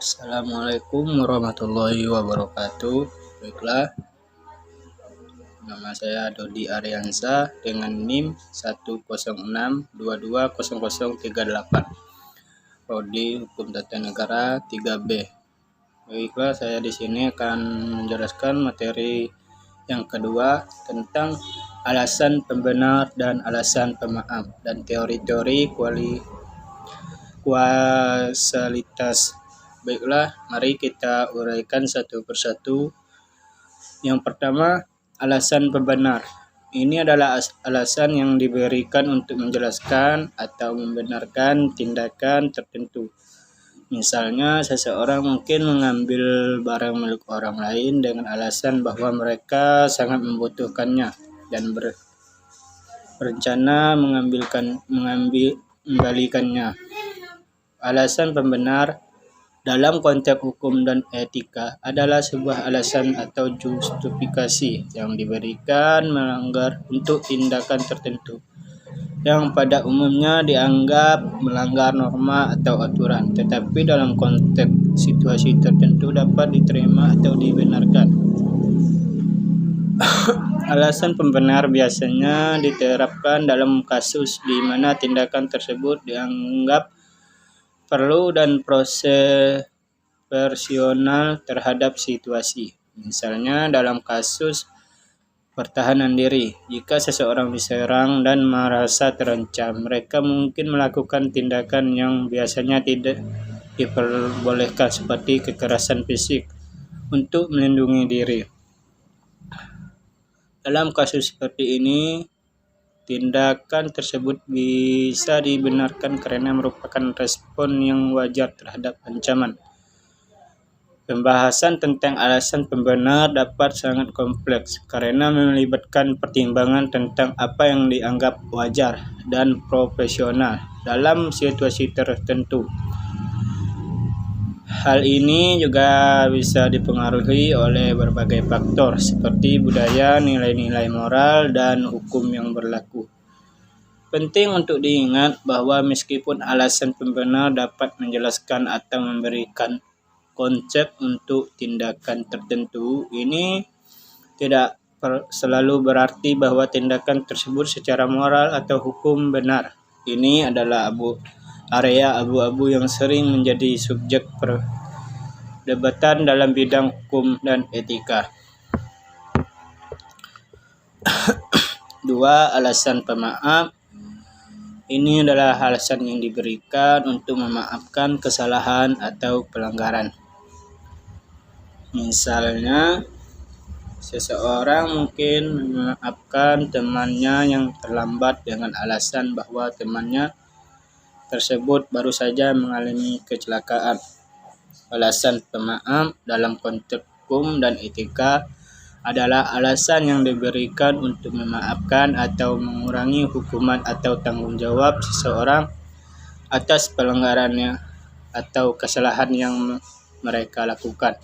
Assalamualaikum warahmatullahi wabarakatuh. Baiklah, nama saya Dodi Aryansa dengan NIM 106220038. Prodi Hukum Tata Negara 3B. Baiklah, saya di sini akan menjelaskan materi yang kedua tentang alasan pembenar dan alasan pemaaf dan teori-teori kausalitas. Baiklah, mari kita uraikan satu persatu. Yang pertama, alasan pembenar. Ini adalah alasan yang diberikan untuk menjelaskan atau membenarkan tindakan tertentu. Misalnya, seseorang mungkin mengambil barang milik orang lain dengan alasan bahwa mereka sangat membutuhkannya dan berencana mengembalikannya. Alasan pembenar dalam konteks hukum dan etika adalah sebuah alasan atau justifikasi yang diberikan melanggar untuk tindakan tertentu yang pada umumnya dianggap melanggar norma atau aturan, tetapi dalam konteks situasi tertentu dapat diterima atau dibenarkan. Alasan pembenar biasanya diterapkan dalam kasus di mana tindakan tersebut dianggap perlu dan proporsional terhadap situasi. Misalnya dalam kasus pertahanan diri, jika seseorang diserang dan merasa terancam, mereka mungkin melakukan tindakan yang biasanya tidak diperbolehkan seperti kekerasan fisik untuk melindungi diri. Dalam kasus seperti ini, tindakan tersebut bisa dibenarkan karena merupakan respon yang wajar terhadap ancaman. Pembahasan tentang alasan pembenar dapat sangat kompleks karena melibatkan pertimbangan tentang apa yang dianggap wajar dan profesional dalam situasi tertentu. Hal ini juga bisa dipengaruhi oleh berbagai faktor seperti budaya, nilai-nilai moral, dan hukum yang berlaku. Penting untuk diingat bahwa meskipun alasan pembenar dapat menjelaskan atau memberikan konsep untuk tindakan tertentu, ini tidak selalu berarti bahwa tindakan tersebut secara moral atau hukum benar. Ini adalah area abu-abu yang sering menjadi subjek perdebatan dalam bidang hukum dan etika. 2. Alasan pemaaf. Ini adalah alasan yang diberikan untuk memaafkan kesalahan atau pelanggaran. Misalnya, seseorang mungkin memaafkan temannya yang terlambat dengan alasan bahwa temannya tersebut baru saja mengalami kecelakaan. Alasan pemaaf dalam konteks hukum dan etika adalah alasan yang diberikan untuk memaafkan atau mengurangi hukuman atau tanggung jawab seseorang atas pelanggarannya atau kesalahan yang mereka lakukan.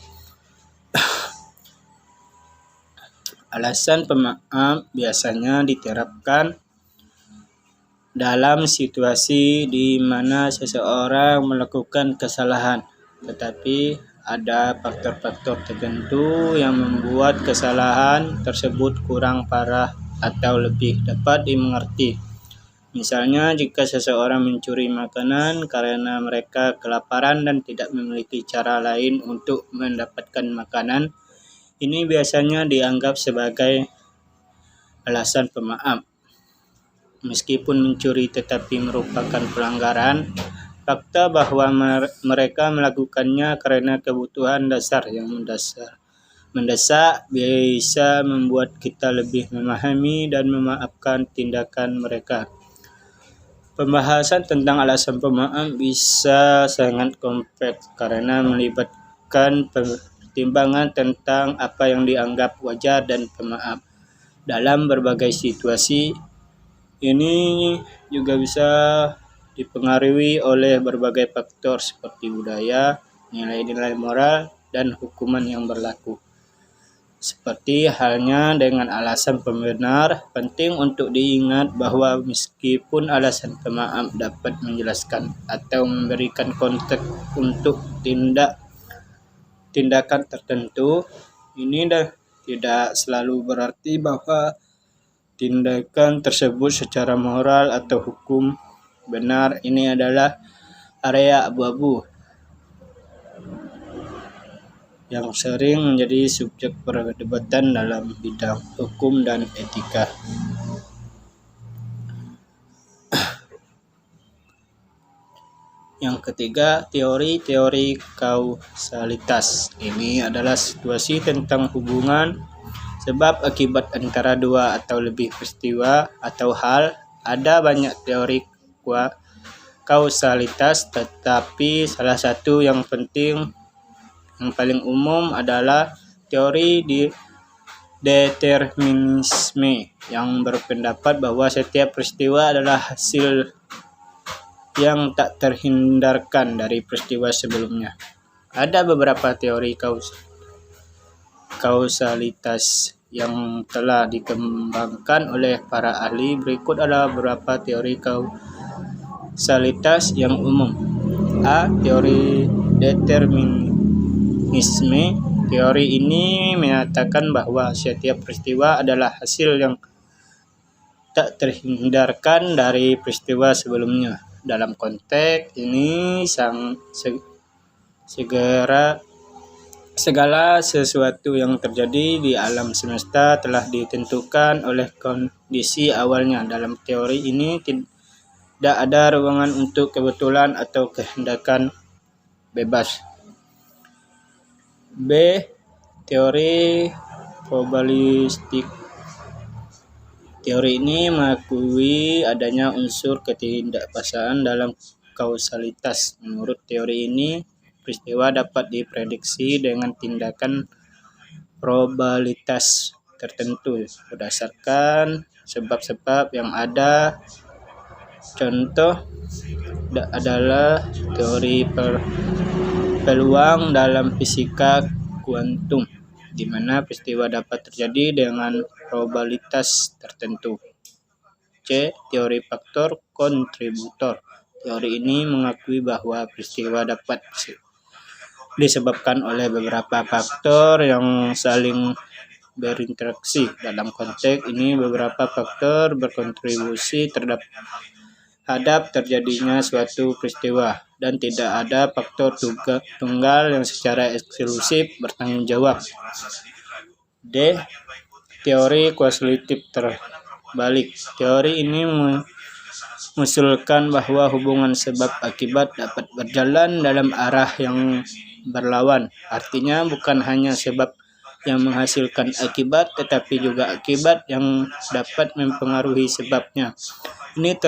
Alasan pemaaf biasanya diterapkan dalam situasi di mana seseorang melakukan kesalahan, tetapi ada faktor-faktor tertentu yang membuat kesalahan tersebut kurang parah atau lebih dapat dimengerti. Misalnya, jika seseorang mencuri makanan karena mereka kelaparan dan tidak memiliki cara lain untuk mendapatkan makanan, ini biasanya dianggap sebagai alasan pemaaf. Meskipun mencuri tetapi merupakan pelanggaran, fakta bahwa mereka melakukannya karena kebutuhan dasar yang mendesak bisa membuat kita lebih memahami dan memaafkan tindakan mereka. Pembahasan tentang alasan pemaaf bisa sangat kompleks karena melibatkan pertimbangan tentang apa yang dianggap wajar dan pemaaf dalam berbagai situasi. Ini juga bisa dipengaruhi oleh berbagai faktor seperti budaya, nilai-nilai moral, dan hukuman yang berlaku. Seperti halnya dengan alasan pembenar, penting untuk diingat bahwa meskipun alasan pemaaf dapat menjelaskan atau memberikan konteks untuk tindak tindakan tertentu, ini tidak selalu berarti bahwa tindakan tersebut secara moral atau hukum benar. Ini adalah area abu-abu yang sering menjadi subjek perdebatan dalam bidang hukum dan etika. Yang ketiga, teori kausalitas. Ini adalah situasi tentang hubungan sebab akibat antara dua atau lebih peristiwa atau hal. Ada banyak teori kausalitas, tetapi salah satu yang penting, yang paling umum adalah teori determinisme yang berpendapat bahwa setiap peristiwa adalah hasil yang tak terhindarkan dari peristiwa sebelumnya. Ada beberapa teori kausalitas yang telah dikembangkan oleh para ahli. Berikut adalah beberapa teori kausalitas yang umum. A. Teori determinisme. Teori ini menyatakan bahwa setiap peristiwa adalah hasil yang tak terhindarkan dari peristiwa sebelumnya. Dalam konteks ini, segala sesuatu yang terjadi di alam semesta telah ditentukan oleh kondisi awalnya. Dalam teori ini tidak ada ruangan untuk kebetulan atau kehendakan bebas. B. Teori probabilistik. Teori ini mengakui adanya unsur ketidakpastian dalam kausalitas. Menurut teori ini, peristiwa dapat diprediksi dengan tindakan probabilitas tertentu berdasarkan sebab-sebab yang ada. Contoh adalah teori peluang dalam fisika kuantum, di mana peristiwa dapat terjadi dengan probabilitas tertentu. C. Teori faktor kontributor. Teori ini mengakui bahwa peristiwa dapat disebabkan oleh beberapa faktor yang saling berinteraksi. Dalam konteks ini, beberapa faktor berkontribusi terhadap terjadinya suatu peristiwa, dan tidak ada faktor tunggal yang secara eksklusif bertanggung jawab. D. Teori kualitatif terbalik. Teori ini mengusulkan bahwa hubungan sebab akibat dapat berjalan dalam arah yang berlawan. Artinya bukan hanya sebab yang menghasilkan akibat, tetapi juga akibat yang dapat mempengaruhi sebabnya. Ini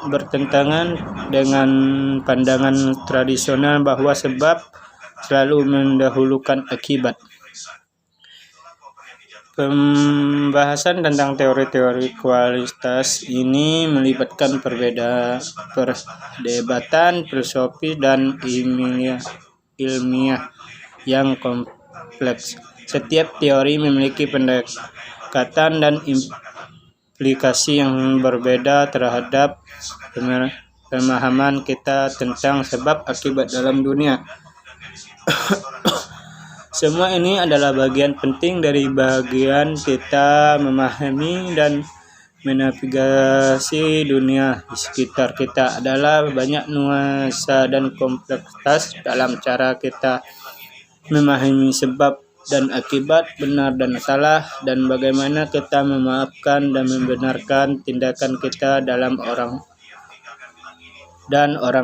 bertentangan dengan pandangan tradisional bahwa sebab selalu mendahulukan akibat. Pembahasan tentang teori-teori kualitas ini melibatkan perdebatan filosofis dan ilmiah yang kompleks. Setiap teori memiliki pendekatan dan implikasi yang berbeda terhadap pemahaman kita tentang sebab akibat dalam dunia. Semua ini adalah bagian penting dari bagian kita memahami dan menavigasi dunia di sekitar kita. Adalah banyak nuansa dan kompleksitas dalam cara kita memahami sebab dan akibat, benar dan salah, dan bagaimana kita memaafkan dan membenarkan tindakan kita dalam orang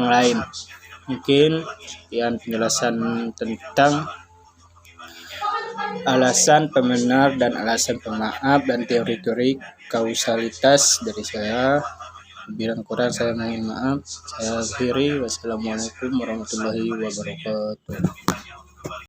lain. Mungkin sekian penjelasan tentang alasan pembenar dan alasan pemaaf dan teori-teori kausalitas dari saya. Bila kurang saya mohon maaf. Saya akhiri. Wassalamualaikum warahmatullahi wabarakatuh.